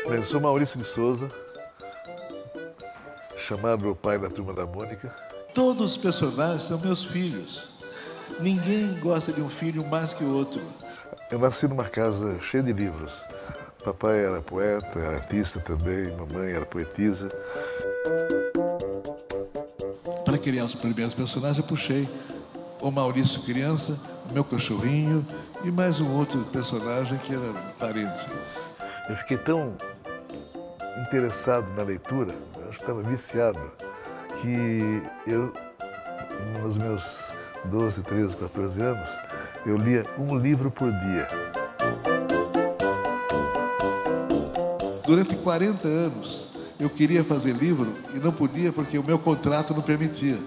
Eu sou Maurício de Souza, chamado meu pai da Turma da Mônica. Todos os personagens são meus filhos. Ninguém gosta de um filho mais que o outro. Eu nasci numa casa cheia de livros. Papai era poeta, era artista também, mamãe era poetisa. Para criar os primeiros personagens, eu puxei o Maurício criança, o meu cachorrinho e mais um outro personagem que era parente. Eu fiquei tão interessado na leitura, eu acho que estava viciado, que eu, nos meus 12, 13, 14 anos, eu lia um livro por dia. Durante 40 anos, eu queria fazer livro e não podia porque o meu contrato não permitia.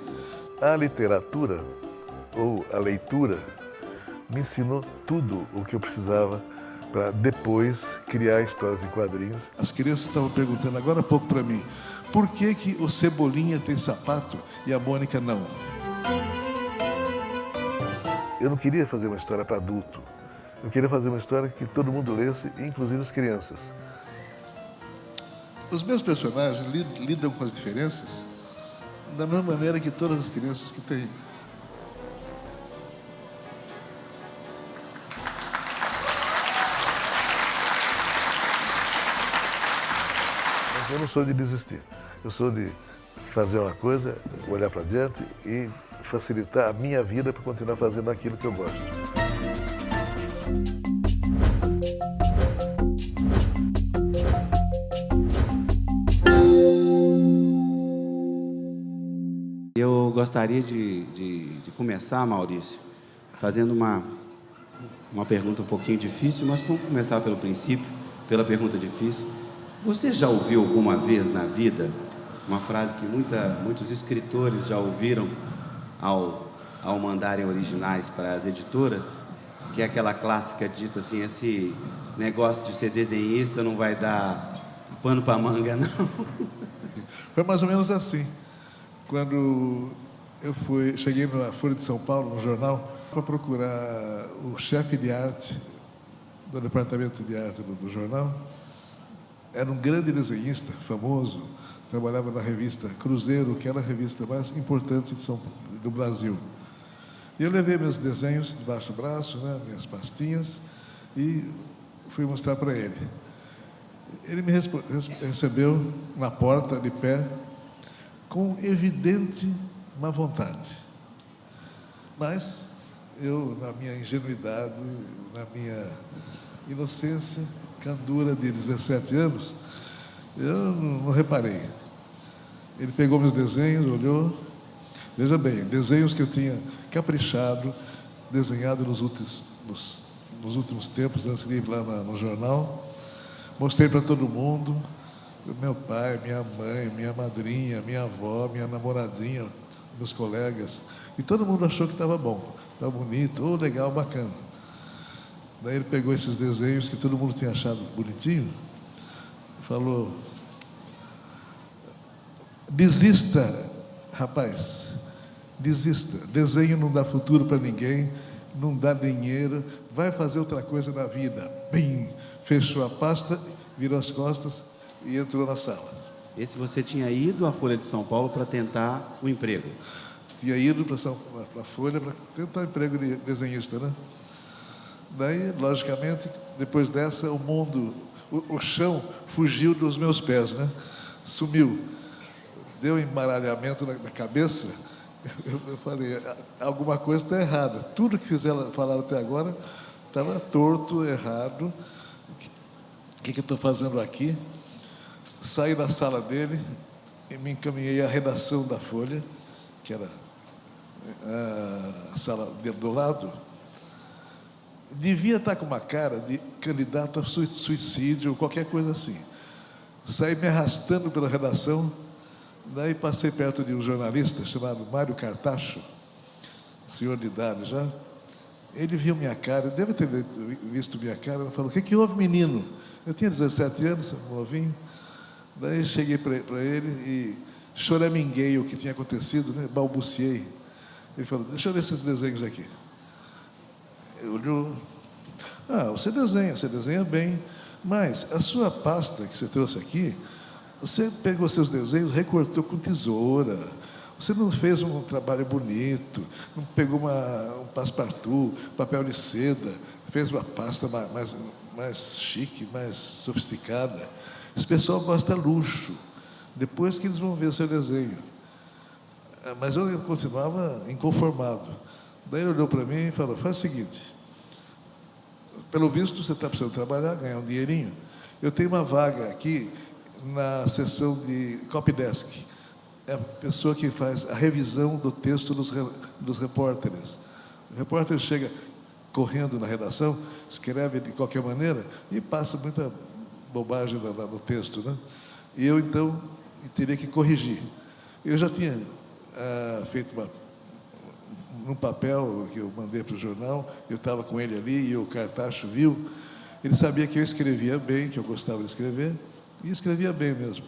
A literatura, ou a leitura, me ensinou tudo o que eu precisava para depois criar histórias em quadrinhos. As crianças estavam perguntando agora há pouco para mim, por que o Cebolinha tem sapato e a Mônica não? Eu não queria fazer uma história para adulto. Eu queria fazer uma história que todo mundo lesse, inclusive as crianças. Os meus personagens lidam com as diferenças da mesma maneira que todas as crianças que têm. Mas eu não sou de desistir. Eu sou de fazer uma coisa, olhar para diante e facilitar a minha vida para continuar fazendo aquilo que eu gosto. Eu gostaria de começar, Maurício, fazendo uma pergunta um pouquinho difícil, mas vamos começar pelo princípio, pela pergunta difícil. Você já ouviu alguma vez na vida uma frase que muitos escritores já ouviram ao mandarem originais para as editoras, que é aquela clássica dita assim, esse negócio de ser desenhista não vai dar pano para manga, não? Foi mais ou menos assim. Quando eu cheguei na Folha de São Paulo, no jornal, para procurar o chefe de arte do departamento de arte do jornal. Era um grande desenhista, famoso, trabalhava na revista Cruzeiro, que era a revista mais importante do Brasil. E eu levei meus desenhos debaixo do braço, né, minhas pastinhas, e fui mostrar para ele. Ele me recebeu na porta, de pé, com evidente má vontade. Mas eu, na minha ingenuidade, na minha inocência, candura de 17 anos, eu não reparei. Ele pegou meus desenhos, olhou. Veja bem, desenhos que eu tinha caprichado, desenhado nos últimos tempos, antes de ir lá no jornal. Mostrei para todo mundo. Meu pai, minha mãe, minha madrinha, minha avó, minha namoradinha, meus colegas. E todo mundo achou que estava bom, estava bonito, legal, bacana. Daí ele pegou esses desenhos que todo mundo tinha achado bonitinho e falou: desista, rapaz, desista. Desenho não dá futuro para ninguém, não dá dinheiro, vai fazer outra coisa na vida. Bim! Fechou a pasta, virou as costas e entrou na sala. Esse você tinha ido à Folha de São Paulo para tentar o emprego? Tinha ido para a Folha para tentar emprego de desenhista, né? Daí, logicamente, depois dessa, o mundo, o chão fugiu dos meus pés, né? Sumiu. Deu embaralhamento na cabeça. Eu falei, alguma coisa está errada. Tudo que falaram até agora estava torto, errado. O que eu estou fazendo aqui? Saí da sala dele e me encaminhei à redação da Folha, que era a sala do lado. Devia estar com uma cara de candidato a suicídio ou qualquer coisa assim. Saí me arrastando pela redação, daí passei perto de um jornalista chamado Mário Cartacho, senhor de idade já. Ele viu minha cara, deve ter visto minha cara, ele falou: o que houve, menino? Eu tinha 17 anos, novinho. Daí cheguei para ele e choraminguei o que tinha acontecido, né? Balbuciei. Ele falou: deixa eu ver esses desenhos aqui. Ele olhou. Você desenha bem, mas a sua pasta que você trouxe aqui, você pegou seus desenhos, recortou com tesoura. Você não fez um trabalho bonito, não pegou um passepartout, papel de seda, fez uma pasta mais chique, mais sofisticada. Esse pessoal gosta de luxo, depois que eles vão ver o seu desenho. Mas eu continuava inconformado. Daí ele olhou para mim e falou, faz o seguinte, pelo visto você está precisando trabalhar, ganhar um dinheirinho. Eu tenho uma vaga aqui na seção de copydesk. É a pessoa que faz a revisão do texto dos repórteres. O repórter chega correndo na redação, escreve de qualquer maneira e passa muita bobagem no texto, né? E eu, então, teria que corrigir. Eu já tinha feito num papel que eu mandei para o jornal, eu estava com ele ali e o Cartacho viu. Ele sabia que eu escrevia bem, que eu gostava de escrever, e escrevia bem mesmo.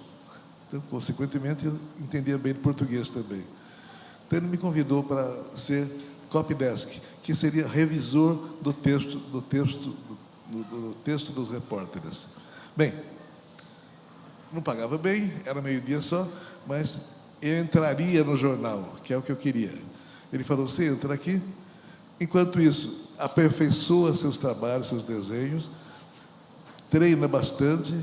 Então, consequentemente, eu entendia bem de português também. Então, ele me convidou para ser copydesk, que seria revisor do texto dos repórteres. Bem, não pagava bem, era meio-dia só, mas eu entraria no jornal, que é o que eu queria. Ele falou, você entra aqui, enquanto isso, aperfeiçoa seus trabalhos, seus desenhos, treina bastante,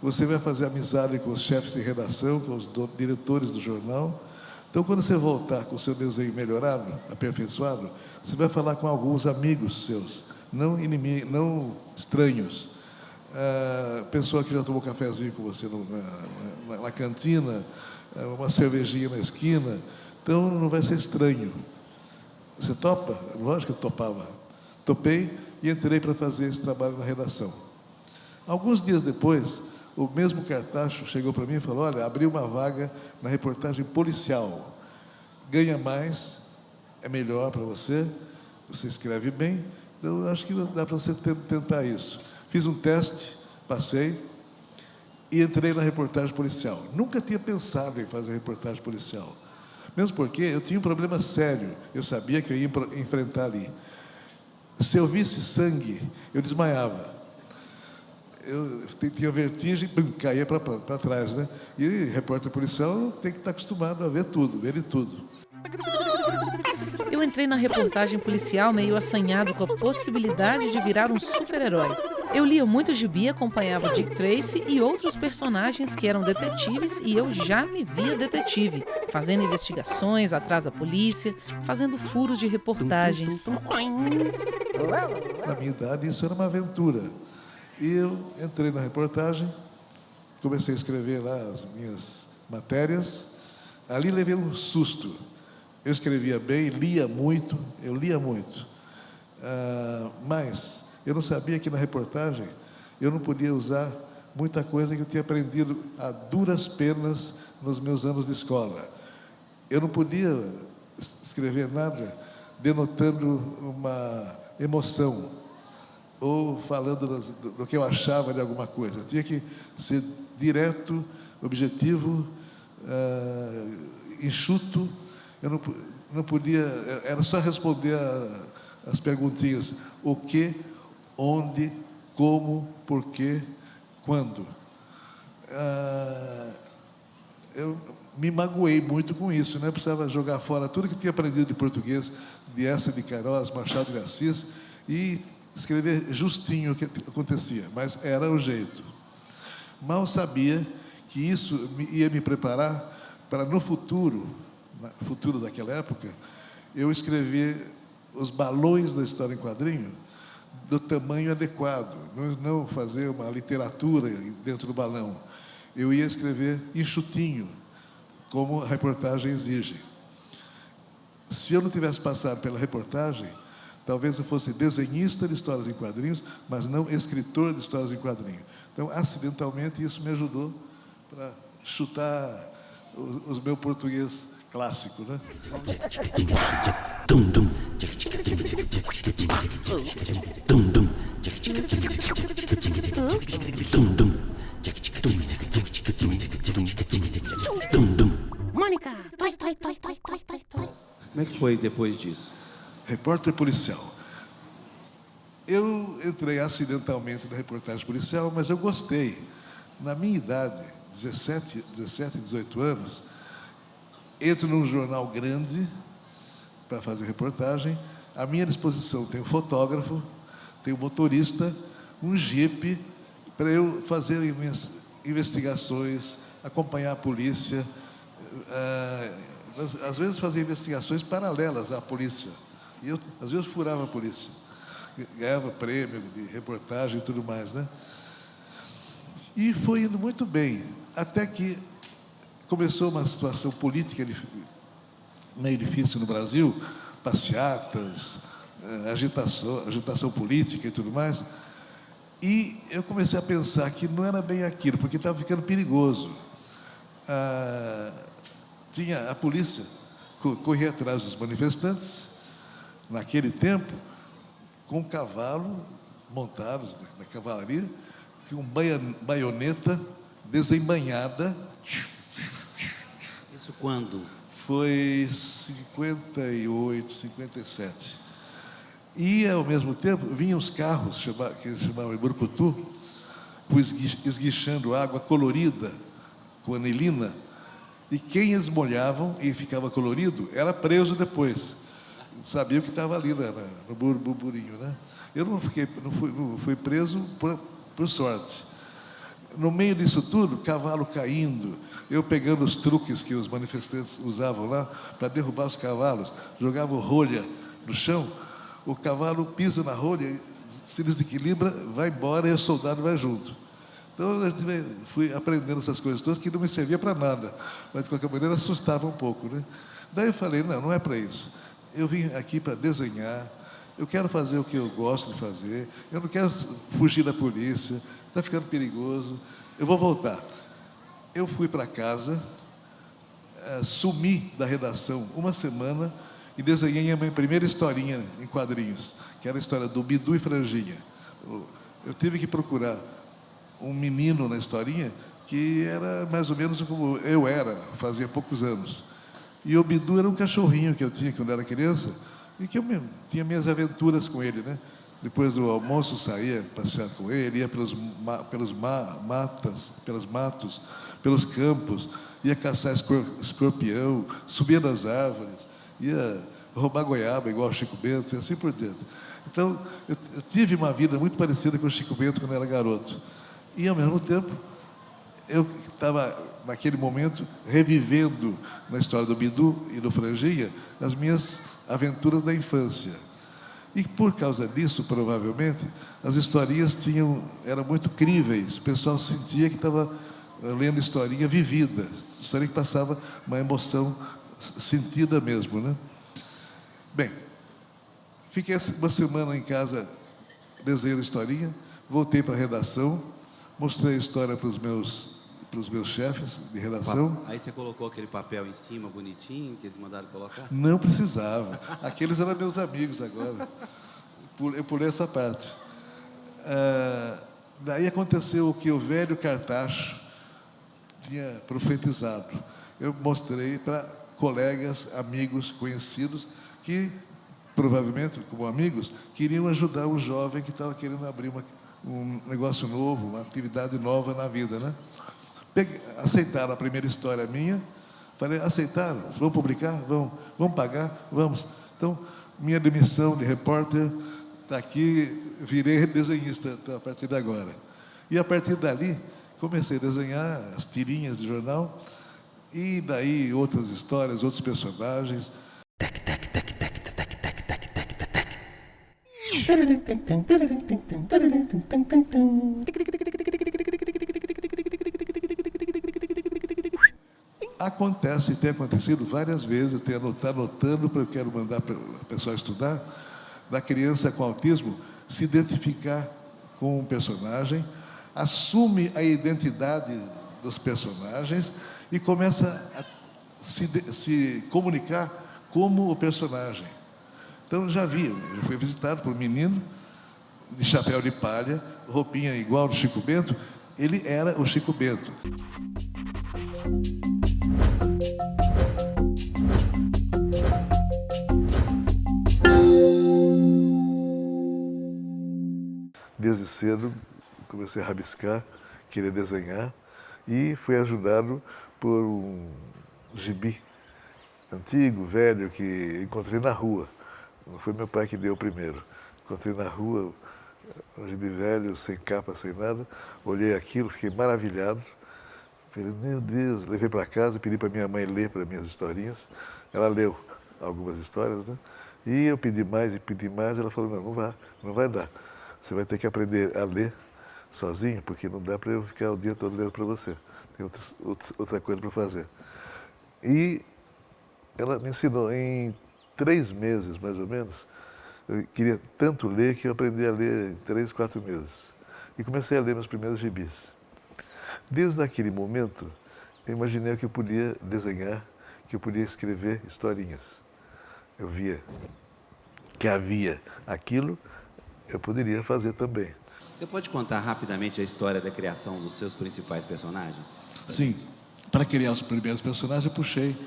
você vai fazer amizade com os chefes de redação, com os diretores do jornal. Então, quando você voltar com o seu desenho melhorado, aperfeiçoado, você vai falar com alguns amigos seus, não inimigos, não estranhos. Pessoa que já tomou cafezinho com você na cantina, uma cervejinha na esquina. Então, não vai ser estranho. Você topa? Lógico que eu topava. Topei e entrei para fazer esse trabalho na redação. Alguns dias depois, o mesmo Cartacho chegou para mim e falou, olha, abriu uma vaga na reportagem policial. Ganha mais, é melhor para você, você escreve bem, então acho que dá para você tentar isso. Fiz um teste, passei e entrei na reportagem policial. Nunca tinha pensado em fazer reportagem policial. Mesmo porque eu tinha um problema sério, eu sabia que eu ia enfrentar ali. Se eu visse sangue, eu desmaiava. Eu tinha vertigem, caía para trás, né? E repórter policial tem que estar acostumado a ver tudo, ver tudo. Eu entrei na reportagem policial meio assanhado com a possibilidade de virar um super-herói. Eu lia muito gibi, acompanhava Dick Tracy e outros personagens que eram detetives e eu já me via detetive, fazendo investigações atrás da polícia, fazendo furos de reportagens. Na minha idade, isso era uma aventura. E eu entrei na reportagem, comecei a escrever lá as minhas matérias. Ali levei um susto. Eu escrevia bem, eu lia muito. Mas eu não sabia que na reportagem eu não podia usar muita coisa que eu tinha aprendido a duras penas nos meus anos de escola. Eu não podia escrever nada denotando uma emoção ou falando do que eu achava de alguma coisa. Eu tinha que ser direto, objetivo, enxuto. Eu não podia... Era só responder as perguntinhas. O que, onde, como, por quê, quando. Eu me magoei muito com isso, né? Eu precisava jogar fora tudo que tinha aprendido de português, de Eça de Queiroz, Machado de Assis, e escrever justinho o que acontecia, mas era o jeito. Mal sabia que isso ia me preparar para, no futuro daquela época, eu escrever os balões da história em quadrinho do tamanho adequado, não fazer uma literatura dentro do balão. Eu ia escrever enxutinho, como a reportagem exige. Se eu não tivesse passado pela reportagem, talvez eu fosse desenhista de histórias em quadrinhos, mas não escritor de histórias em quadrinhos. Então, acidentalmente, isso me ajudou para chutar o meu português clássico, né? Mônica! Como é que foi depois disso? Repórter policial. Eu entrei acidentalmente na reportagem policial, mas eu gostei. Na minha idade, 17, 18 anos, entro num jornal grande para fazer reportagem. À minha disposição tem um fotógrafo, tem um motorista, um jipe, para eu fazer investigações, acompanhar a polícia, às vezes fazer investigações paralelas à polícia. E eu, às vezes, furava a polícia. Ganhava prêmio de reportagem e tudo mais, né? E foi indo muito bem, até que começou uma situação política meio difícil no Brasil, passeatas, agitação política e tudo mais. E eu comecei a pensar que não era bem aquilo, porque estava ficando perigoso. Tinha a polícia corria atrás dos manifestantes, naquele tempo, com cavalo montados na cavalaria, com baioneta desembainhada. Isso quando? Foi 58, 57. E, ao mesmo tempo, vinham os carros, que eles chamavam de brucutu, esguichando água colorida, com anilina, e quem esmolhavam e ficava colorido era preso depois. Sabia o que estava ali no burburinho, né? Eu não fui preso por sorte. No meio disso tudo, cavalo caindo, eu pegando os truques que os manifestantes usavam lá para derrubar os cavalos, jogavam rolha no chão, o cavalo pisa na rolha, se desequilibra, vai embora e o soldado vai junto. Então, eu fui aprendendo essas coisas todas que não me servia para nada, mas, de qualquer maneira, assustava um pouco, né? Daí eu falei, não é para isso. Eu vim aqui para desenhar, eu quero fazer o que eu gosto de fazer, eu não quero fugir da polícia, está ficando perigoso, eu vou voltar. Eu fui para casa, sumi da redação uma semana e desenhei a minha primeira historinha em quadrinhos, que era a história do Bidu e Franjinha. Eu tive que procurar um menino na historinha que era mais ou menos como eu era, fazia poucos anos. E o Bidu era um cachorrinho que eu tinha quando era criança e que eu tinha minhas aventuras com ele, né? Depois do almoço, saía passear com ele, ia pelos matos, pelos campos, ia caçar escorpião, subia nas árvores, ia roubar goiaba, igual o Chico Bento, e assim por diante. Então, eu tive uma vida muito parecida com o Chico Bento quando eu era garoto. E, ao mesmo tempo, eu estava, naquele momento, revivendo na história do Bidu e do Franjinha as minhas aventuras da infância. E, por causa disso, provavelmente, as historinhas eram muito críveis. O pessoal sentia que estava lendo historinha vivida, história que passava uma emoção sentida mesmo, né? Bem, fiquei uma semana em casa desenhando historinha, voltei para a redação, mostrei a história para os meus chefes de redação. Aí você colocou aquele papel em cima, bonitinho, que eles mandaram colocar? Não precisava. Aqueles eram meus amigos agora. Eu pulei essa parte. Daí aconteceu o que o velho Cartacho tinha profetizado. Eu mostrei para colegas, amigos, conhecidos, que, provavelmente, como amigos, queriam ajudar um jovem que estava querendo abrir um negócio novo, uma atividade nova na vida, né? Aceitaram a primeira história minha. Falei, aceitaram? Vamos publicar? Vamos pagar? Vamos. Então, minha demissão de repórter está aqui, virei desenhista a partir de agora. E, a partir dali, comecei a desenhar as tirinhas de jornal, e daí outras histórias, outros personagens. Acontece, e tem acontecido várias vezes, eu tenho anotando, porque eu quero mandar para o pessoal estudar, da criança com autismo se identificar com um personagem, assume a identidade dos personagens e começa a se comunicar como o personagem. Então, eu fui visitado por um menino de chapéu de palha, roupinha igual do Chico Bento, ele era o Chico Bento. desde cedo, comecei a rabiscar, querer desenhar, e fui ajudado por um gibi antigo, velho, que encontrei na rua. Não foi meu pai que deu o primeiro. Encontrei na rua, um gibi velho, sem capa, sem nada. Olhei aquilo, fiquei maravilhado. Falei, meu Deus, levei para casa, pedi para minha mãe ler para minhas historinhas. Ela leu algumas histórias, né? E eu pedi mais e pedi mais. Ela falou, não vai dar. Você vai ter que aprender a ler sozinho, porque não dá para eu ficar o dia todo lendo para você. Tem outra coisa para fazer. E ela me ensinou em 3 meses, mais ou menos. Eu queria tanto ler que eu aprendi a ler em 3, 4 meses. E comecei a ler meus primeiros gibis. Desde aquele momento, eu imaginei que eu podia desenhar, que eu podia escrever historinhas. Eu via que havia aquilo, eu poderia fazer também. Você pode contar rapidamente a história da criação dos seus principais personagens? Sim, para criar os primeiros personagens, eu puxei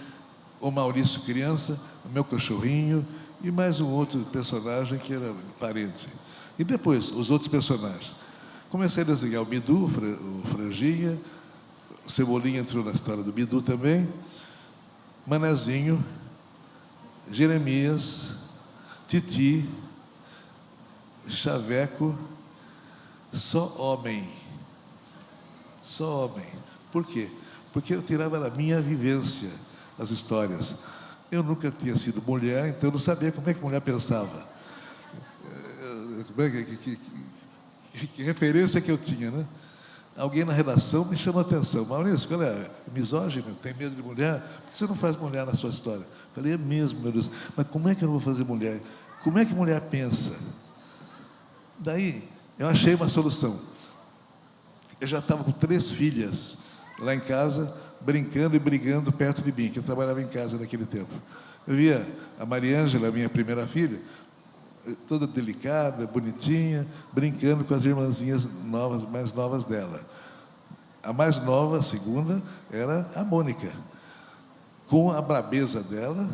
o Maurício criança, o meu cachorrinho e mais um outro personagem que era parente. E depois, os outros personagens. Comecei a desenhar o Bidu, o Franjinha, o Cebolinha entrou na história do Bidu também, Manezinho, Jeremias, Titi, Chaveco, só homem. Só homem. Por quê? Porque eu tirava da minha vivência as histórias. Eu nunca tinha sido mulher, então eu não sabia como é que a mulher pensava. Que referência que eu tinha, né? Alguém na redação me chamou a atenção. Maurício, qual é? Misógino? Tem medo de mulher? Por que você não faz mulher na sua história? Eu falei, é mesmo, meu Deus. Mas como é que eu não vou fazer mulher? Como é que mulher pensa? Daí, eu achei uma solução. Eu já estava com 3 filhas lá em casa, brincando e brigando perto de mim, que eu trabalhava em casa naquele tempo. Eu via a Mariângela, minha primeira filha, toda delicada, bonitinha, brincando com as irmãzinhas novas, mais novas dela. A mais nova, a segunda, era a Mônica, com a brabeza dela,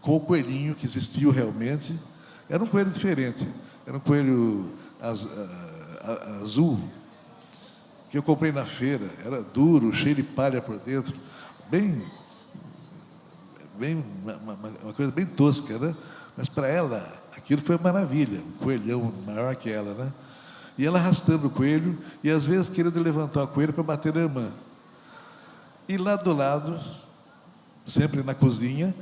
com o coelhinho que existiu realmente. Era um coelho diferente, era um coelho azul, que eu comprei na feira, era duro, cheio de palha por dentro, uma coisa bem tosca, né? Mas para ela, aquilo foi uma maravilha, um coelhão maior que ela, né? E ela arrastando o coelho, e às vezes querendo levantar o coelho para bater na irmã. E lá do lado, sempre na cozinha,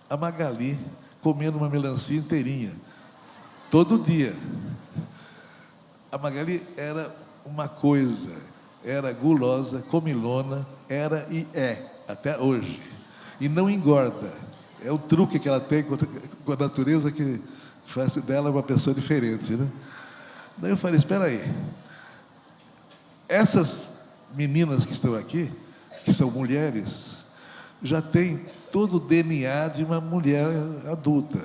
a Magali comendo uma melancia inteirinha, todo dia. A Magali era uma coisa, era gulosa, comilona, era e é, até hoje. E não engorda. É o truque que ela tem com a natureza que faz dela uma pessoa diferente, né? Daí eu falei, espera aí. Essas meninas que estão aqui, que são mulheres, já têm todo o DNA de uma mulher adulta.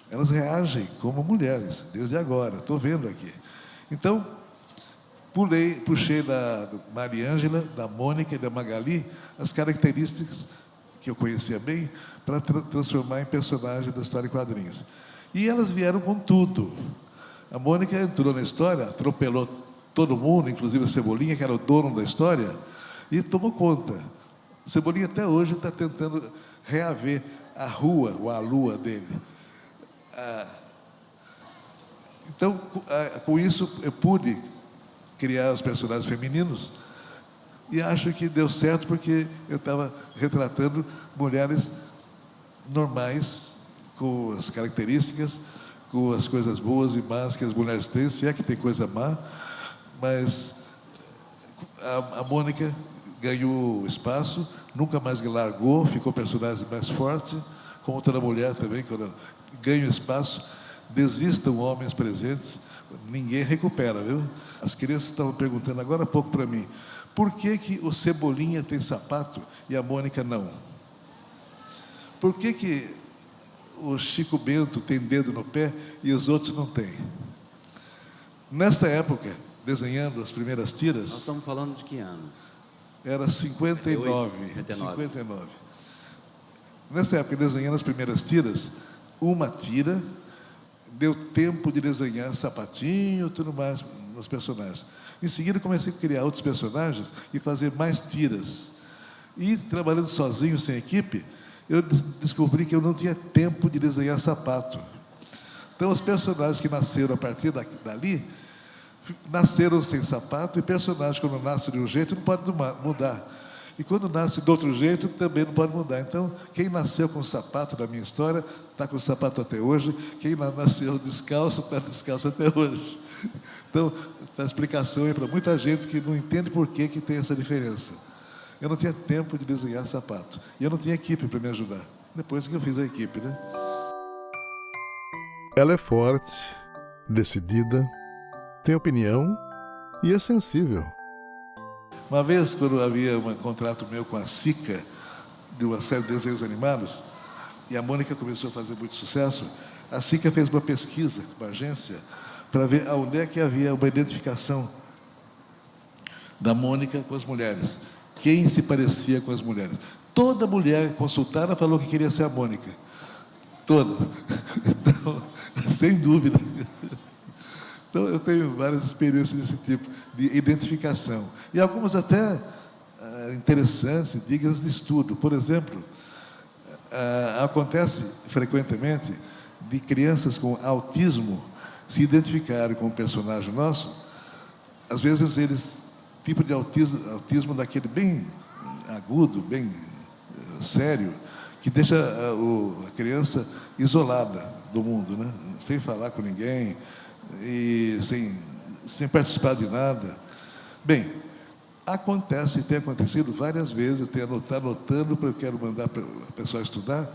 Elas reagem como mulheres, desde agora, estou vendo aqui. Então, puxei da Mariângela, da Mônica e da Magali as características que eu conhecia bem, para transformar em personagem da história em quadrinhos. E elas vieram com tudo. A Mônica entrou na história, atropelou todo mundo, inclusive a Cebolinha, que era o dono da história, e tomou conta. A Cebolinha até hoje está tentando reaver a rua, ou a lua dele. Então, com isso, eu pude criar os personagens femininos, e acho que deu certo porque eu estava retratando mulheres normais, com as características, com as coisas boas e más que as mulheres têm, se é que tem coisa má, mas a Mônica ganhou espaço, nunca mais largou, ficou personagem mais forte, como toda mulher também, quando ganha espaço, desistam homens presentes, ninguém recupera, viu? As crianças estavam perguntando agora há pouco para mim, por que o Cebolinha tem sapato e a Mônica não? Por que o Chico Bento tem dedo no pé e os outros não têm? Nessa época, desenhando as primeiras tiras... Nós estamos falando de que ano? Era 59. 59. Nessa época, desenhando as primeiras tiras, uma tira deu tempo de desenhar sapatinho e tudo mais nos personagens. Em seguida, comecei a criar outros personagens e fazer mais tiras. E, trabalhando sozinho, sem equipe, eu descobri que eu não tinha tempo de desenhar sapato. Então, os personagens que nasceram a partir dali, nasceram sem sapato, e personagem, quando nasce de um jeito, não pode mudar. E quando nasce de outro jeito, também não pode mudar. Então, quem nasceu com sapato na minha história, está com sapato até hoje. Quem nasceu descalço, está descalço até hoje. Então, a explicação aí para muita gente que não entende por que tem essa diferença. Eu não tinha tempo de desenhar sapato. E eu não tinha equipe para me ajudar. Depois que eu fiz a equipe, né? Ela é forte, decidida, tem opinião e é sensível. Uma vez, quando havia um contrato meu com a SICA, de uma série de desenhos animados, e a Mônica começou a fazer muito sucesso, a SICA fez uma pesquisa, uma agência, para ver onde é que havia uma identificação da Mônica com as mulheres. Quem se parecia com as mulheres. Toda mulher consultada falou que queria ser a Mônica. Toda. Então, sem dúvida. Então, eu tenho várias experiências desse tipo, de identificação. E algumas até interessantes, dignas de estudo. Por exemplo, acontece frequentemente de crianças com autismo se identificarem com um personagem nosso. Às vezes, eles, tipo de autismo daquele bem agudo, bem sério, que deixa a criança isolada do mundo, né? Sem falar com ninguém, e sem participar de nada. Bem, acontece, e tem acontecido várias vezes, eu tenho anotando, porque eu quero mandar para a pessoa estudar,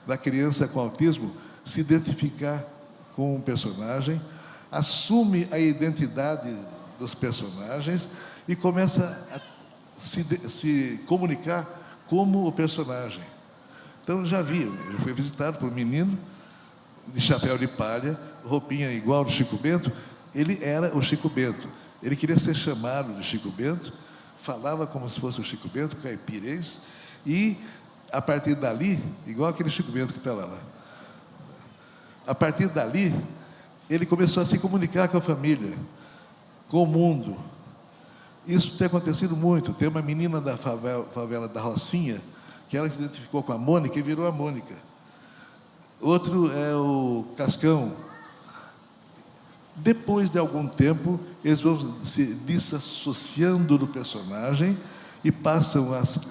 da criança com autismo se identificar com um personagem, assume a identidade dos personagens e começa a se comunicar como o personagem. Então, já vi, ele foi visitado por um menino de chapéu de palha, roupinha igual do Chico Bento. Ele era o Chico Bento. Ele queria ser chamado de Chico Bento, falava como se fosse o Chico Bento, caipirês, e, a partir dali, igual aquele Chico Bento que está lá, a partir dali, ele começou a se comunicar com a família, com o mundo. Isso tem acontecido muito. Tem uma menina da favela da Rocinha, que ela se identificou com a Mônica e virou a Mônica. Outro é o Cascão. Depois de algum tempo, eles vão se desassociando do personagem e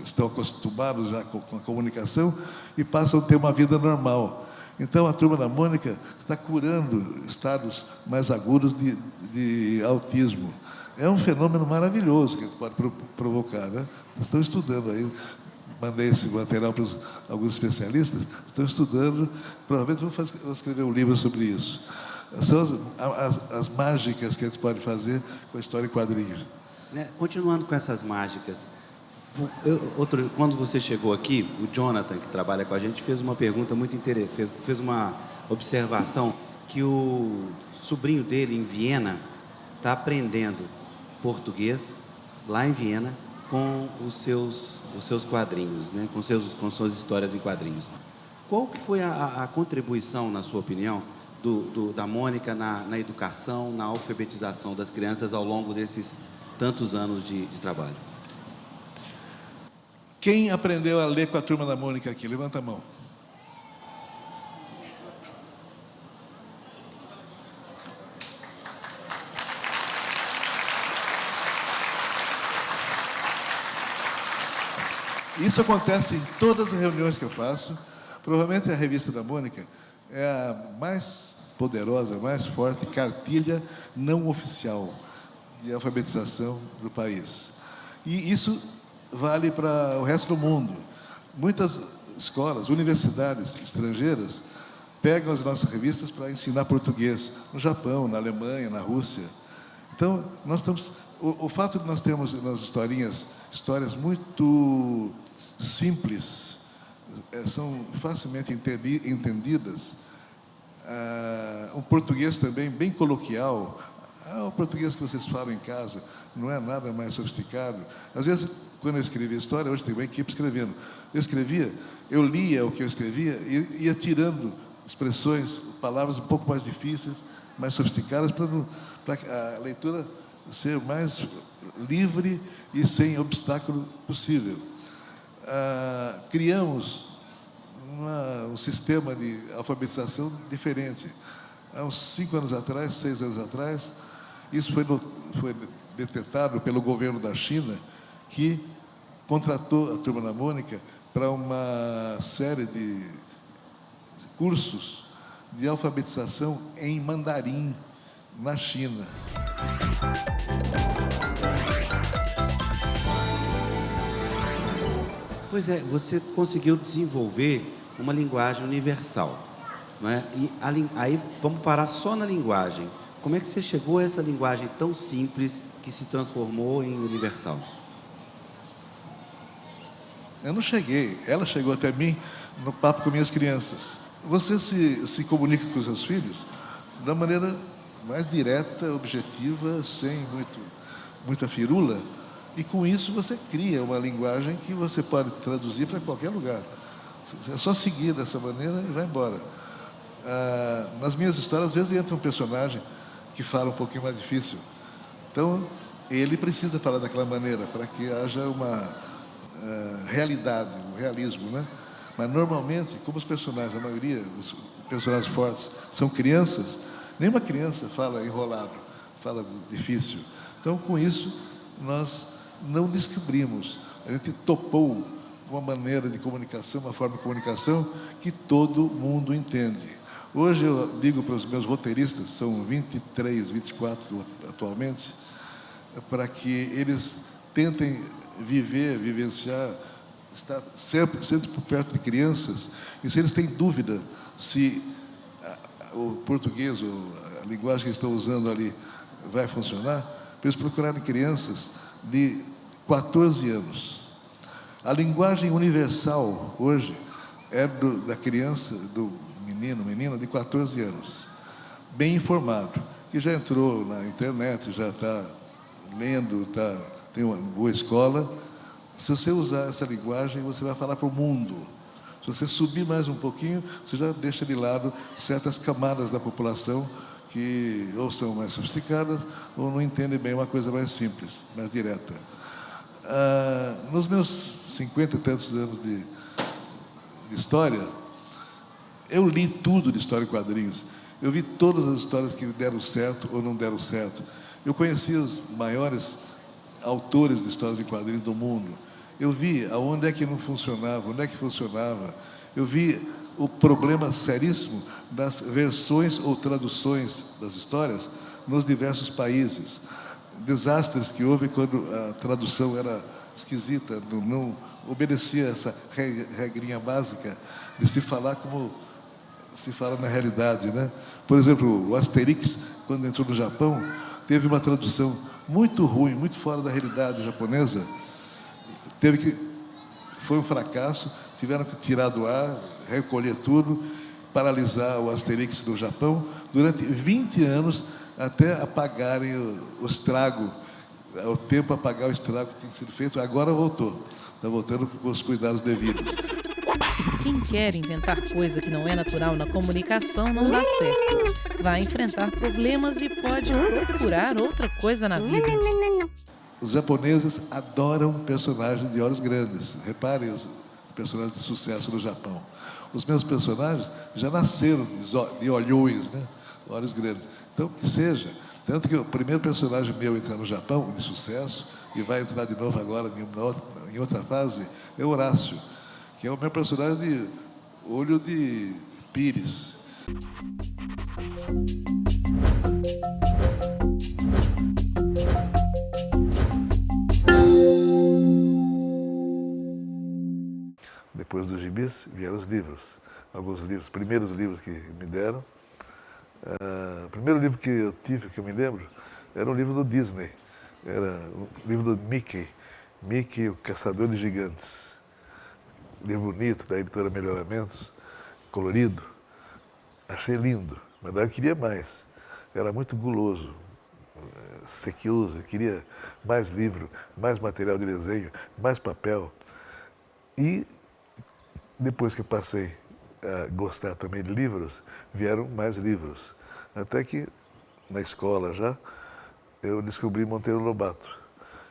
estão acostumados já com a comunicação e passam a ter uma vida normal. Então, a Turma da Mônica está curando estados mais agudos de autismo. É um fenômeno maravilhoso que pode provocar, né? Estão estudando aí. Mandei esse material para alguns especialistas, estão estudando, provavelmente vão escrever um livro sobre isso. São as mágicas que a gente pode fazer com a história em quadrinhos. Continuando com essas mágicas, quando você chegou aqui, o Jonathan, que trabalha com a gente, fez uma pergunta muito interessante, fez uma observação que o sobrinho dele, em Viena, está aprendendo português, lá em Viena, com os seus quadrinhos, né? com suas histórias em quadrinhos. Qual que foi a contribuição, na sua opinião, da Mônica na educação, na alfabetização das crianças ao longo desses tantos anos de trabalho? Quem aprendeu a ler com a Turma da Mônica aqui? Levanta a mão. Isso acontece em todas as reuniões que eu faço. Provavelmente a revista da Mônica é a mais poderosa, mais forte cartilha não oficial de alfabetização do país. E isso vale para o resto do mundo. Muitas escolas, universidades estrangeiras pegam as nossas revistas para ensinar português no Japão, na Alemanha, na Rússia. Então, nós estamos... O fato de nós termos nas histórias muito simples, são facilmente entendidas, um português também bem coloquial, o português que vocês falam em casa, não é nada mais sofisticado. Às vezes, quando eu escrevia história, hoje tem uma equipe escrevendo, eu lia o que eu escrevia e ia tirando expressões, palavras um pouco mais difíceis, mais sofisticadas, para a leitura ser mais livre e sem obstáculo possível. Criamos um sistema de alfabetização diferente. Há uns 5 anos atrás, 6 anos atrás, isso foi detectado pelo governo da China, que contratou a Turma da Mônica para uma série de cursos de alfabetização em mandarim na China. Pois é, você conseguiu desenvolver uma linguagem universal, não é? E aí vamos parar só na linguagem. Como é que você chegou a essa linguagem tão simples que se transformou em universal? Eu não cheguei, ela chegou até mim no papo com minhas crianças. Você se comunica com os seus filhos da maneira mais direta, objetiva, sem muita firula, e com isso você cria uma linguagem que você pode traduzir para qualquer lugar. É só seguir dessa maneira e vai embora. Nas minhas histórias, às vezes entra um personagem que fala um pouquinho mais difícil. Então, ele precisa falar daquela maneira para que haja uma realidade, um realismo, né? Mas, normalmente, como os personagens, a maioria dos personagens fortes são crianças, nenhuma criança fala enrolado, fala difícil. Então, com isso, nós não descobrimos. A gente topou uma maneira de comunicação, uma forma de comunicação que todo mundo entende. Hoje eu digo para os meus roteiristas, são 23, 24 atualmente, para que eles tentem vivenciar, estar sempre por perto de crianças, e se eles têm dúvida se o português, ou a linguagem que eles estão usando ali, vai funcionar, para eles procurarem crianças de 14 anos. A linguagem universal, hoje, é da criança, do menina de 14 anos, bem informado, que já entrou na internet, já está lendo, tem uma boa escola. Se você usar essa linguagem, você vai falar para o mundo. Se você subir mais um pouquinho, você já deixa de lado certas camadas da população que ou são mais sofisticadas ou não entendem bem uma coisa mais simples, mais direta. Nos meus 50 e tantos anos de história, eu li tudo de história em quadrinhos. Eu vi todas as histórias que deram certo ou não deram certo. Eu conheci os maiores autores de histórias em quadrinhos do mundo. Eu vi aonde é que não funcionava, onde é que funcionava. Eu vi o problema seríssimo das versões ou traduções das histórias nos diversos países. Desastres que houve quando a tradução era esquisita, não obedecia essa regrinha básica de se falar como se fala na realidade, né? Por exemplo, o Asterix, quando entrou no Japão, teve uma tradução muito ruim, muito fora da realidade japonesa. Foi um fracasso, tiveram que tirar do ar, recolher tudo, paralisar o Asterix no Japão durante 20 anos, até apagarem o estrago, o tempo apagar o estrago que tinha sido feito. Agora voltou, está voltando com os cuidados devidos. Quem quer inventar coisa que não é natural na comunicação não dá certo. Vai enfrentar problemas e pode procurar outra coisa na vida. Os japoneses adoram personagens de olhos grandes. Reparem os personagens de sucesso no Japão. Os meus personagens já nasceram de olhões, né? Olhos grandes. Então, que seja. Tanto que o primeiro personagem meu entrar no Japão, de sucesso, e vai entrar de novo agora em outra fase, é Horácio, que é o meu personagem de olho de pires. Depois dos gibis vieram os livros, alguns livros, primeiros livros que me deram. O primeiro livro que eu tive, que eu me lembro, era um livro do Disney, era o livro do Mickey, Mickey, o Caçador de Gigantes. Livro bonito, da editora Melhoramentos, colorido. Achei lindo, mas daí eu queria mais. Era muito guloso, sequioso, eu queria mais livro, mais material de desenho, mais papel. E depois que eu passei a gostar também de livros, vieram mais livros. Até que, na escola já, eu descobri Monteiro Lobato.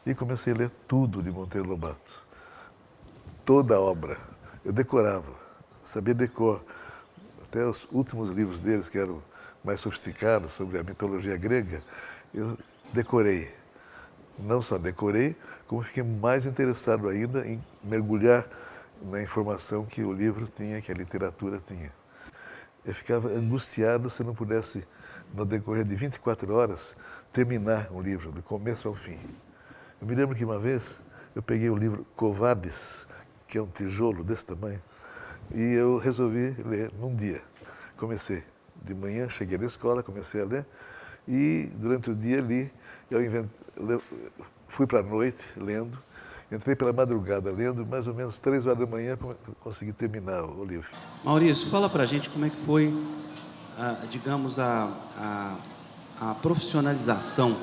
E comecei a ler tudo de Monteiro Lobato. Toda a obra. Eu decorava, sabia decor. Até os últimos livros deles, que eram mais sofisticados, sobre a mitologia grega, eu decorei. Não só decorei, como fiquei mais interessado ainda em mergulhar na informação que o livro tinha, que a literatura tinha. Eu ficava angustiado se não pudesse, no decorrer de 24 horas, terminar um livro, do começo ao fim. Eu me lembro que uma vez eu peguei o livro Covades, que é um tijolo desse tamanho, e eu resolvi ler num dia. Comecei de manhã, cheguei na escola, comecei a ler, e durante o dia li, fui para a noite lendo, entrei pela madrugada lendo, mais ou menos 3 horas da manhã consegui terminar o livro. Maurício, fala pra gente como é que foi, digamos, a profissionalização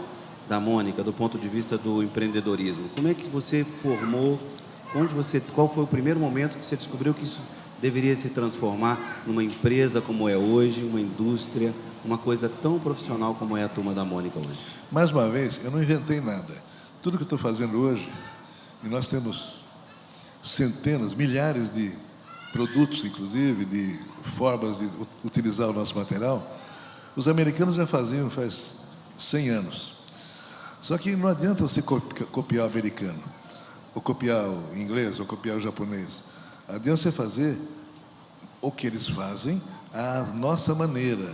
da Mônica do ponto de vista do empreendedorismo. Como é que você formou, qual foi o primeiro momento que você descobriu que isso deveria se transformar numa empresa como é hoje, uma indústria, uma coisa tão profissional como é a Turma da Mônica hoje? Mais uma vez, eu não inventei nada. Tudo que eu estou fazendo hoje, e nós temos centenas, milhares de produtos, inclusive, de formas de utilizar o nosso material, os americanos já faziam faz 100 anos. Só que não adianta você copiar o americano, ou copiar o inglês, ou copiar o japonês. Adianta você fazer o que eles fazem à nossa maneira,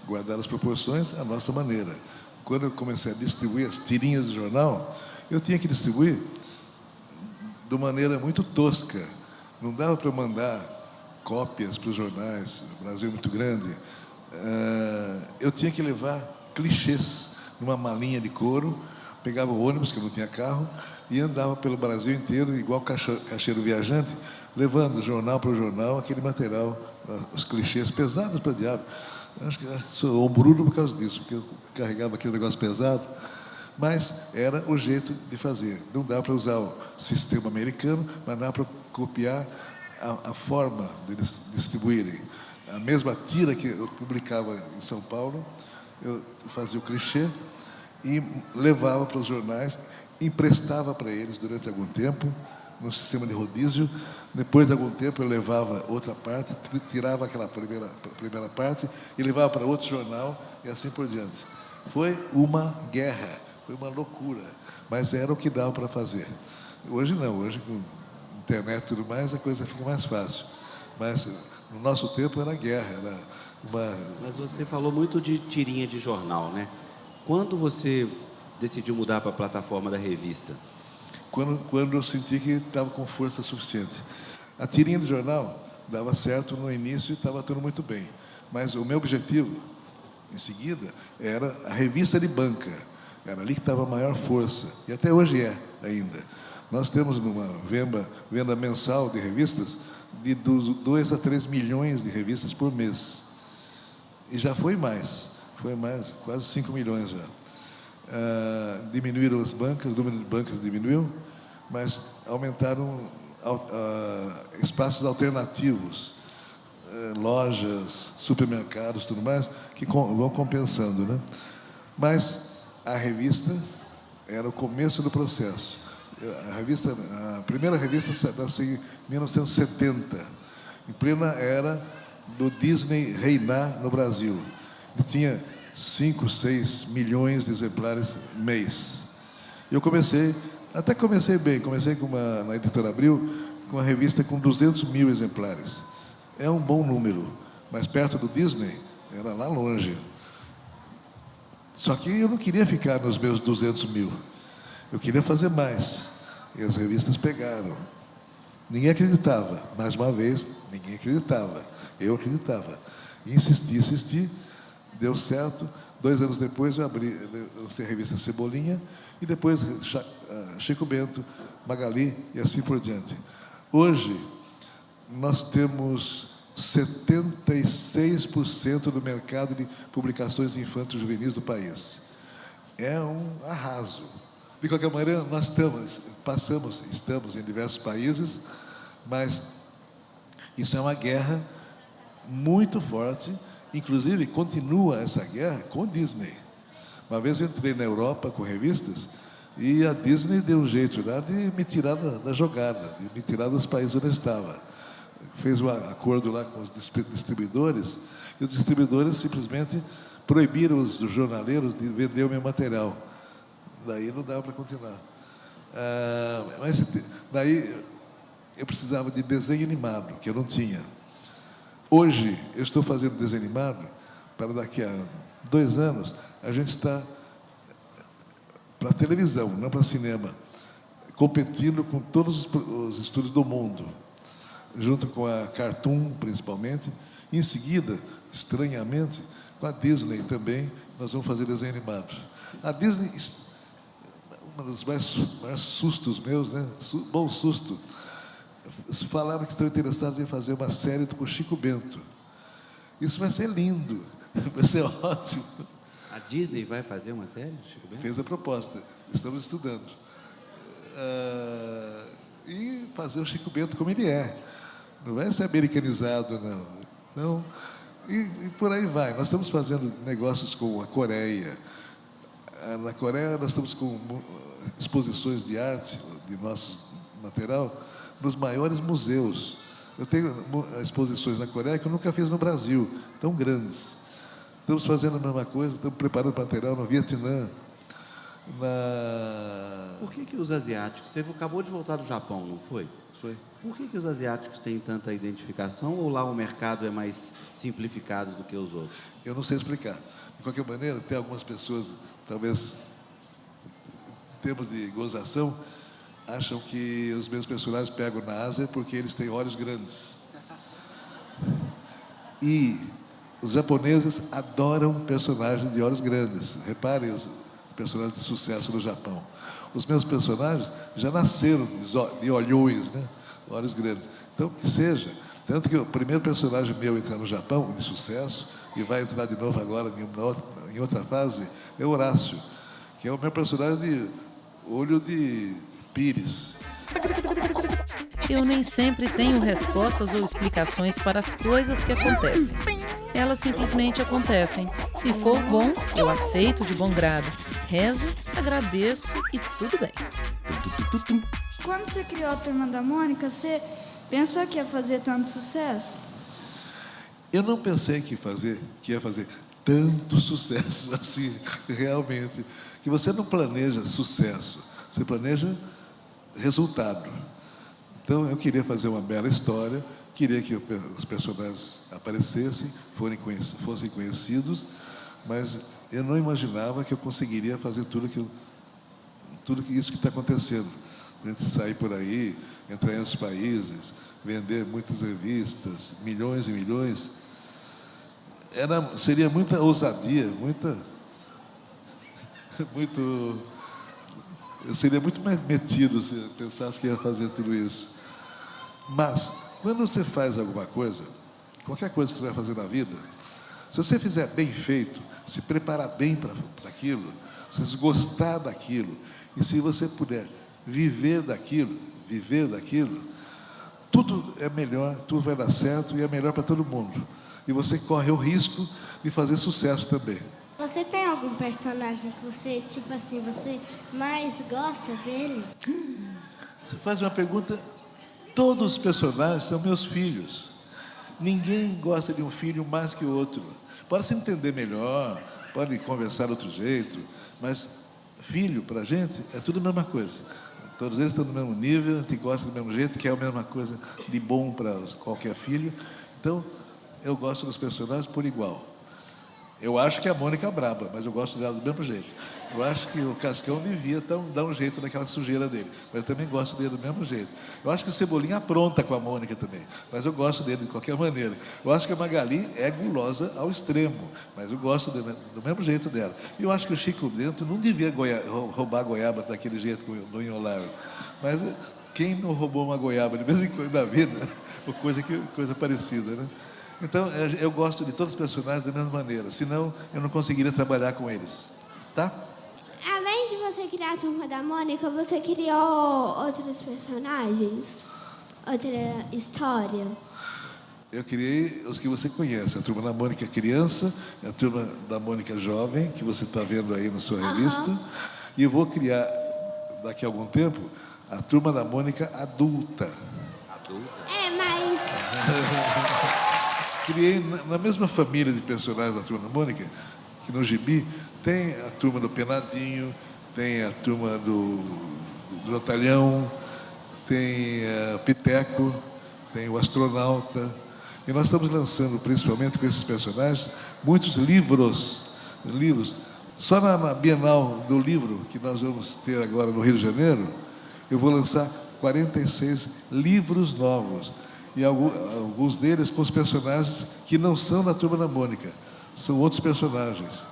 guardar as proporções à nossa maneira. Quando eu comecei a distribuir as tirinhas de jornal, eu tinha que distribuir de maneira muito tosca. Não dava para mandar cópias para os jornais, o Brasil é muito grande. Eu tinha que levar clichês numa malinha de couro, pegava o ônibus, que eu não tinha carro, e andava pelo Brasil inteiro, igual caixeiro viajante, levando jornal para jornal, aquele material, os clichês pesados para o diabo. Acho que sou ombrudo por causa disso, porque eu carregava aquele negócio pesado, mas era o jeito de fazer. Não dá para usar o sistema americano, mas dá para copiar a forma de eles distribuírem. A mesma tira que eu publicava em São Paulo, eu fazia o clichê e levava para os jornais, emprestava para eles durante algum tempo, no sistema de rodízio. Depois de algum tempo eu levava outra parte, tirava aquela primeira parte e levava para outro jornal e assim por diante. Foi uma guerra, foi uma loucura, mas era o que dava para fazer. Hoje não, hoje com internet e tudo mais a coisa fica mais fácil. Mas no nosso tempo era guerra, era uma... Mas você falou muito de tirinha de jornal, né? Quando você decidiu mudar para a plataforma da revista? Quando eu senti que estava com força suficiente. A tirinha do jornal dava certo no início e estava tudo muito bem. Mas o meu objetivo, em seguida, era a revista de banca. Era ali que estava a maior força. E até hoje é ainda. Nós temos uma venda mensal de revistas de 2 a 3 milhões de revistas por mês. E já foi mais, quase 5 milhões já. Diminuíram as bancas, o número de bancas diminuiu, mas aumentaram espaços alternativos, lojas, supermercados, tudo mais, que vão compensando, né? Mas a revista era o começo do processo. A primeira revista nasceu em 1970, em plena era do Disney reinar no Brasil. Ele tinha 5, 6 milhões de exemplares mês. Eu comecei bem, comecei na Editora Abril, com uma revista com 200 mil exemplares. É um bom número, mas perto do Disney, era lá longe. Só que eu não queria ficar nos meus 200 mil. Eu queria fazer mais. E as revistas pegaram. Ninguém acreditava. Mais uma vez, ninguém acreditava. Eu acreditava. E insisti. Deu certo. 2 anos depois, eu lancei a revista Cebolinha. E depois, Chico Bento, Magali e assim por diante. Hoje, nós temos 76% do mercado de publicações infantis juvenis do país. É um arraso. De qualquer maneira, nós estamos em diversos países, mas isso é uma guerra muito forte, inclusive continua essa guerra com Disney. Uma vez eu entrei na Europa com revistas e a Disney deu um jeito lá de me tirar da jogada, de me tirar dos países onde eu estava. Fez um acordo lá com os distribuidores e os distribuidores simplesmente proibiram os jornaleiros de vender o meu material. Daí não dava para continuar. Mas daí eu precisava de desenho animado, que eu não tinha. Hoje, eu estou fazendo desenho animado para daqui a 2 anos, a gente está para televisão, não para cinema, competindo com todos os estúdios do mundo, junto com a Cartoon, principalmente. Em seguida, estranhamente, com a Disney também, nós vamos fazer desenho animado. A Disney, um dos maiores sustos meus, né? Bom susto, falaram que estão interessados em fazer uma série com o Chico Bento. Isso vai ser lindo, vai ser ótimo. A Disney vai fazer uma série, Chico Bento? Fez a proposta, estamos estudando. E fazer o Chico Bento como ele é. Não vai ser americanizado, não. Então, e por aí vai. Nós estamos fazendo negócios com a Coreia. Na Coreia, nós estamos com exposições de arte, de nosso material, nos maiores museus. Eu tenho exposições na Coreia que eu nunca fiz no Brasil, tão grandes. Estamos fazendo a mesma coisa, estamos preparando material no Vietnã. Por que os asiáticos... Você acabou de voltar do Japão, não foi? Foi. Por que os asiáticos têm tanta identificação ou lá o mercado é mais simplificado do que os outros? Eu não sei explicar. De qualquer maneira, tem algumas pessoas, talvez, em termos de gozação, acham que os meus personagens pegam na Ásia porque eles têm olhos grandes. E os japoneses adoram personagens de olhos grandes. Reparem os personagens de sucesso no Japão. Os meus personagens já nasceram de olhões, né? Olhos grandes. Então, que seja. Tanto que o primeiro personagem meu a entrar no Japão, de sucesso, e vai entrar de novo agora em outra fase, é Horácio, que é o meu personagem de olho de pires. Eu nem sempre tenho respostas ou explicações para as coisas que acontecem. Elas simplesmente acontecem. Se for bom, eu aceito de bom grado. Rezo, agradeço e tudo bem. Quando você criou a Turma da Mônica, você pensou que ia fazer tanto sucesso? Eu não pensei que ia fazer tanto sucesso assim, realmente. Que você não planeja sucesso, você planeja resultado. Então, eu queria fazer uma bela história, queria que os personagens aparecessem, fossem conhecidos, mas eu não imaginava que eu conseguiria fazer tudo isso que está acontecendo. A gente sair por aí, entrar em outros países, vender muitas revistas, milhões e milhões. Seria muita ousadia, eu seria muito mais metido se eu pensasse que ia fazer tudo isso. Mas, quando você faz alguma coisa, qualquer coisa que você vai fazer na vida, se você fizer bem feito, se preparar bem para aquilo, se você gostar daquilo, e se você puder viver daquilo, tudo é melhor, tudo vai dar certo e é melhor para todo mundo. E você corre o risco de fazer sucesso também. Você tem algum personagem que você, você mais gosta dele? Você faz uma pergunta... Todos os personagens são meus filhos. Ninguém gosta de um filho mais que o outro. Pode se entender melhor, pode conversar de outro jeito, mas filho, para a gente, é tudo a mesma coisa. Todos eles estão no mesmo nível, a gente gosta do mesmo jeito, quer a mesma coisa de bom para qualquer filho. Então, eu gosto dos personagens por igual. Eu acho que a Mônica é braba, mas eu gosto dela do mesmo jeito. Eu acho que o Cascão devia dar um jeito naquela sujeira dele, mas eu também gosto dele do mesmo jeito. Eu acho que o Cebolinha apronta com a Mônica também, mas eu gosto dele de qualquer maneira. Eu acho que a Magali é gulosa ao extremo, mas eu gosto dele do mesmo jeito dela. E eu acho que o Chico Bento não devia roubar goiaba daquele jeito do Inholável. Mas quem não roubou uma goiaba de vez em quando na vida, ou coisa parecida, né? Então, eu gosto de todos os personagens da mesma maneira, senão eu não conseguiria trabalhar com eles, tá? Além de você criar a Turma da Mônica, você criou outros personagens? Outra história? Eu criei os que você conhece, a Turma da Mônica Criança, a Turma da Mônica Jovem, que você está vendo aí na sua revista, e eu vou criar, daqui a algum tempo, a Turma da Mônica Adulta. É, mas... Criei na mesma família de personagens da Turma da Mônica, que no gibi tem a Turma do Penadinho, tem a Turma do Batalhão, tem Piteco, tem o Astronauta. E nós estamos lançando, principalmente com esses personagens, muitos livros. Só na Bienal do Livro, que nós vamos ter agora no Rio de Janeiro, eu vou lançar 46 livros novos. E alguns deles com os personagens que não são da Turma da Mônica, são outros personagens.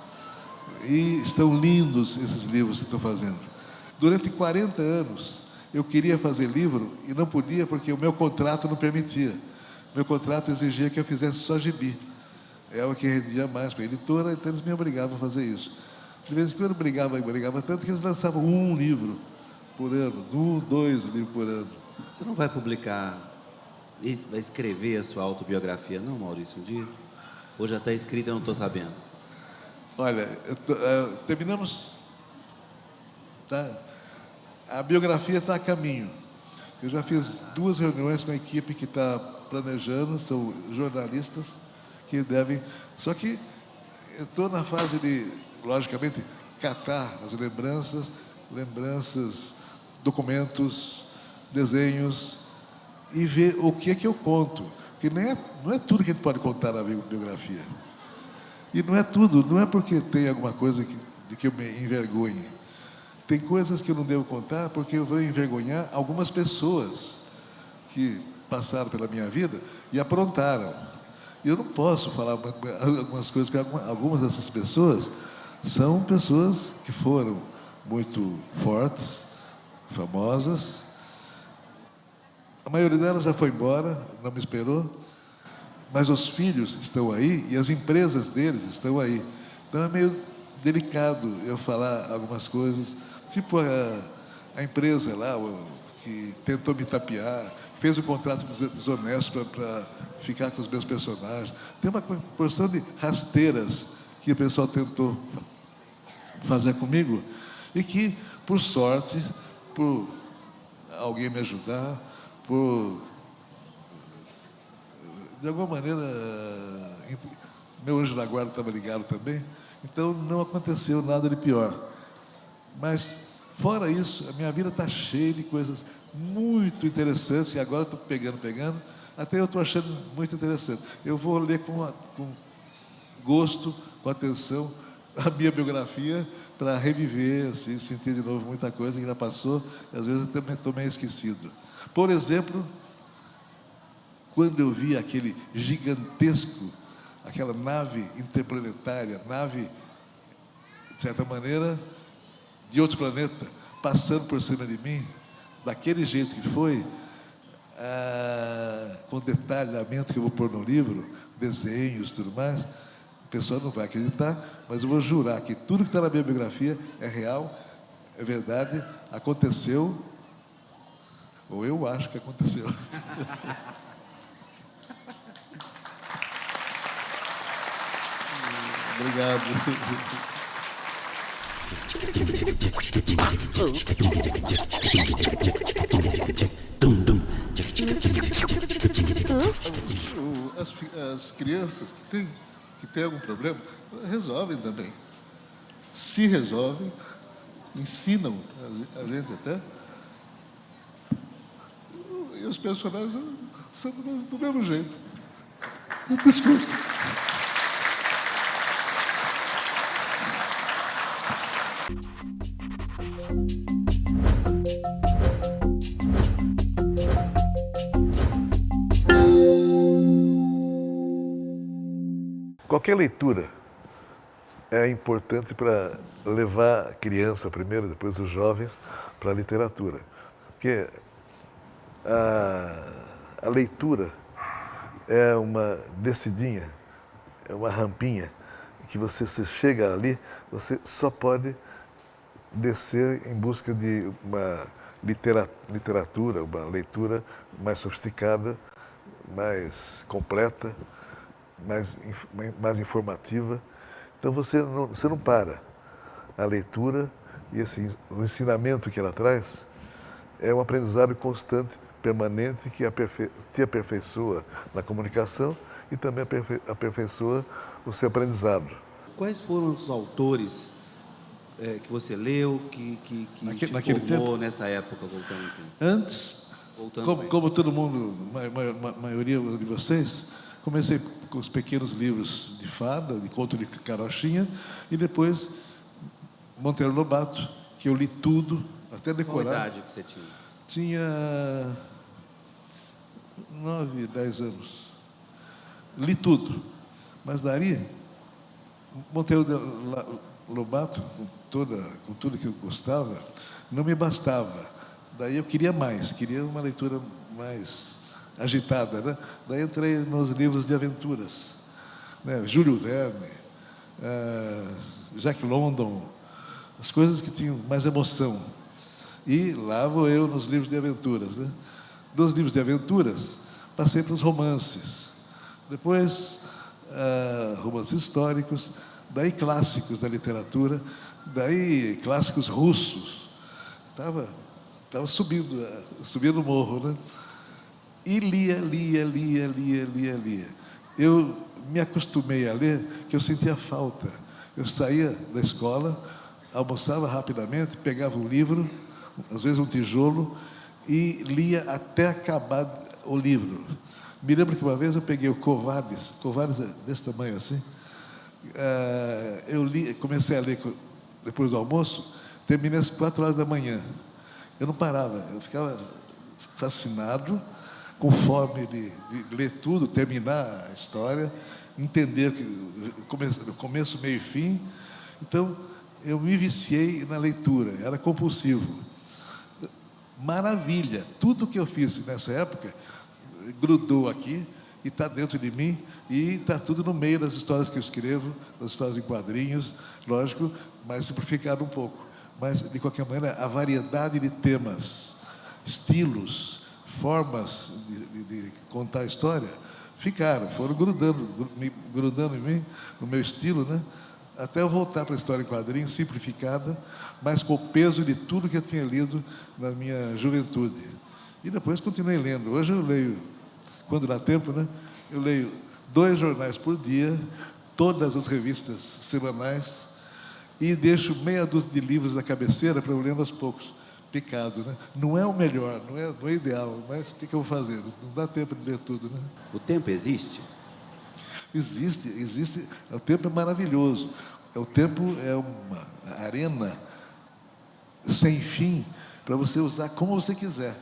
E estão lindos esses livros que estou fazendo. Durante 40 anos, eu queria fazer livro e não podia porque o meu contrato não permitia. Meu contrato exigia que eu fizesse só gibi. É o que rendia mais para a editora, então eles me obrigavam a fazer isso. De vez em quando brigava tanto que eles lançavam um livro por ano, 2 livros por ano. Você não vai publicar, vai escrever a sua autobiografia, não, Maurício, um dia? Ou já está escrita, eu não estou sabendo? Olha, terminamos... Tá? A biografia está a caminho. Eu já fiz 2 reuniões com a equipe que está planejando, são jornalistas que devem... Só que eu estou na fase de, logicamente, catar as lembranças, documentos, desenhos, e ver o que é que eu conto. Porque não é tudo que a gente pode contar na biografia. E não é tudo, não é porque tem alguma coisa de que eu me envergonhe. Tem coisas que eu não devo contar porque eu vou envergonhar algumas pessoas que passaram pela minha vida e aprontaram. E eu não posso falar algumas coisas, porque algumas dessas pessoas são pessoas que foram muito fortes, famosas. A maioria delas já foi embora, não me esperou, mas os filhos estão aí e as empresas deles estão aí. Então é meio delicado eu falar algumas coisas, tipo a empresa lá, que tentou me tapear, fez um contrato desonesto para ficar com os meus personagens. Tem uma porção de rasteiras que o pessoal tentou fazer comigo e que, por sorte, por alguém me ajudar, de alguma maneira, meu anjo da guarda estava ligado também, então não aconteceu nada de pior. Mas, fora isso, a minha vida está cheia de coisas muito interessantes, e agora estou pegando, até eu estou achando muito interessante. Eu vou ler com gosto, com atenção, a minha biografia, para reviver, assim, sentir de novo muita coisa que já passou, e às vezes eu também estou meio esquecido. Por exemplo, quando eu vi aquele gigantesco, aquela nave interplanetária, nave, de certa maneira, de outro planeta, passando por cima de mim, daquele jeito que foi, com detalhamento que eu vou pôr no livro, desenhos e tudo mais, o pessoal não vai acreditar, mas eu vou jurar que tudo que está na minha biografia é real, é verdade, aconteceu, ou eu acho que aconteceu. Obrigado. As crianças que têm algum problema, resolvem também. Se resolvem, ensinam a gente até. E os personagens são do mesmo jeito. Desculpa. Qualquer leitura é importante para levar a criança primeiro, depois os jovens, para a literatura. Porque a leitura é uma descidinha, é uma rampinha, que se chega ali, você só pode descer em busca de uma literatura, uma leitura mais sofisticada, mais completa, mais informativa. Então você não para. A leitura e o ensinamento que ela traz é um aprendizado constante, permanente, que te aperfeiçoa na comunicação e também aperfeiçoa o seu aprendizado. Quais foram os autores que você leu, que te naquele formou tempo? nessa época, voltando aqui? Antes, como todo mundo, a maioria de vocês, comecei com os pequenos livros de fada, de conto de carochinha, e depois Monteiro Lobato, que eu li tudo, até decorar. Qual idade que você tinha? Tinha 9, 10 anos. Li tudo. Mas daí, Monteiro Lobato, com tudo que eu gostava, não me bastava. Daí eu queria mais, queria uma leitura mais agitada, né? Daí entrei nos livros de aventuras, né? Júlio Verne, Jack London, as coisas que tinham mais emoção. E lá vou eu nos livros de aventuras, né? Dos livros de aventuras, passei para os romances. Depois, romances históricos, daí clássicos da literatura, daí clássicos russos. Estava subindo o morro, né? E lia. Eu me acostumei a ler, que eu sentia falta. Eu saía da escola, almoçava rapidamente, pegava um livro, às vezes um tijolo, e lia até acabar o livro. Me lembro que uma vez eu peguei o Covardes desse tamanho assim, comecei a ler depois do almoço, terminei às 4 horas da manhã. Eu não parava, eu ficava fascinado, com fome de ler tudo, terminar a história, entender o começo, meio e fim. Então, eu me viciei na leitura, era compulsivo. Maravilha! Tudo que eu fiz nessa época grudou aqui e está dentro de mim e está tudo no meio das histórias que eu escrevo, das histórias em quadrinhos, lógico, mais simplificado um pouco. Mas, de qualquer maneira, a variedade de temas, estilos, formas de contar a história, foram grudando em mim, no meu estilo, né? Até eu voltar para a história em quadrinhos, simplificada, mas com o peso de tudo que eu tinha lido na minha juventude. E depois continuei lendo. Hoje eu leio, quando dá tempo, né? Eu leio 2 jornais por dia, todas as revistas semanais, e deixo meia dúzia de livros na cabeceira para eu ler aos poucos, picado, né? Não é o melhor, não é ideal, mas o que eu vou fazer? Não dá tempo de ler tudo, né? O tempo existe? Existe. O tempo é maravilhoso. O tempo é uma arena sem fim para você usar como você quiser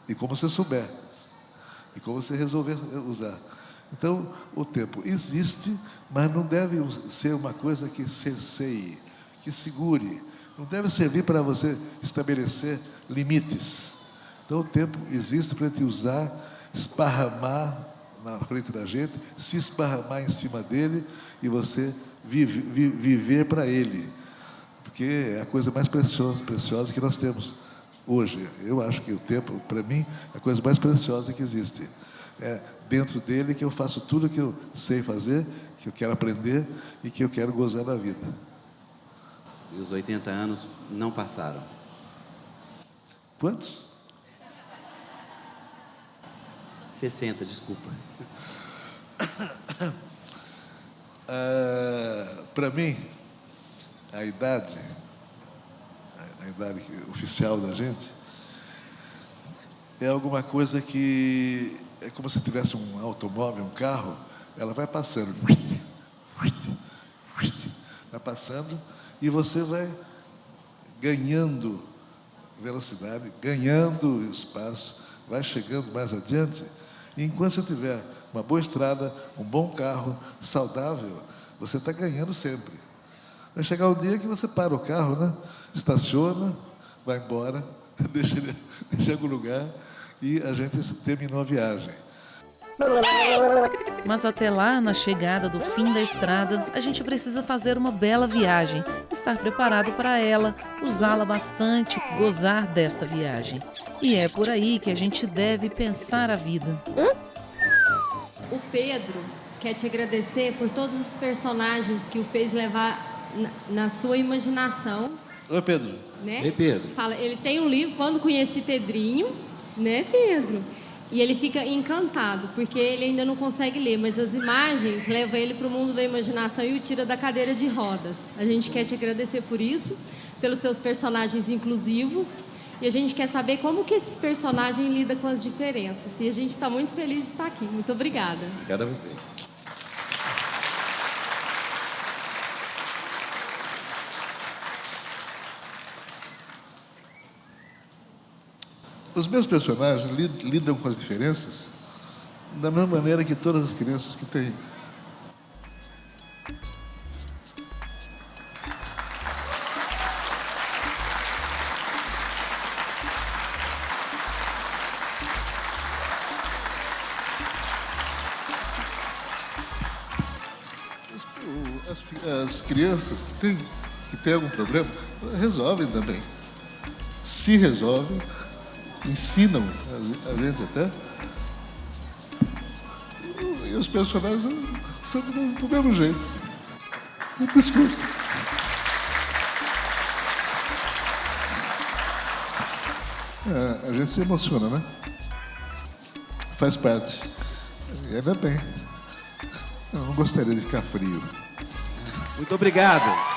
e como você souber e como você resolver usar. Então, o tempo existe, mas não deve ser uma coisa que cerceie, que segure. Não deve servir para você estabelecer limites. Então, o tempo existe para te usar, esparramar na frente da gente, se esparramar em cima dele e você viver para ele. Porque é a coisa mais preciosa que nós temos hoje. Eu acho que o tempo, para mim, é a coisa mais preciosa que existe. É dentro dele que eu faço tudo que eu sei fazer, que eu quero aprender e que eu quero gozar da vida. E os 80 anos não passaram? Quantos? 60, desculpa. Para mim, a idade oficial da gente, é alguma coisa que é como se tivesse um automóvel, um carro, ela vai passando, vai passando, e você vai ganhando velocidade, ganhando espaço, vai chegando mais adiante. E enquanto você tiver uma boa estrada, um bom carro, saudável, você está ganhando sempre. Vai chegar o dia que você para o carro, né? Estaciona, vai embora, deixa ele em algum lugar e a gente terminou a viagem. Mas até lá, na chegada do fim da estrada, a gente precisa fazer uma bela viagem, estar preparado para ela, usá-la bastante, gozar desta viagem. E é por aí que a gente deve pensar a vida. Pedro quer te agradecer por todos os personagens que o fez levar na sua imaginação. Oi, Pedro. Né? Ei, Pedro. Fala, ele tem um livro, Quando Conheci Pedrinho, né, Pedro? E ele fica encantado, porque ele ainda não consegue ler, mas as imagens levam ele para o mundo da imaginação e o tira da cadeira de rodas. A gente quer te agradecer por isso, pelos seus personagens inclusivos, e a gente quer saber como que esses personagens lidam com as diferenças. E a gente está muito feliz de estar aqui. Muito obrigada. Obrigado a você. Os meus personagens lidam com as diferenças da mesma maneira que todas as crianças que têm. As crianças que têm algum problema resolvem também. Se resolvem, ensinam a gente até. E os personagens são do mesmo jeito. Desculpa. A gente se emociona, né? Faz parte. E ainda bem. Eu não gostaria de ficar frio. Muito obrigado.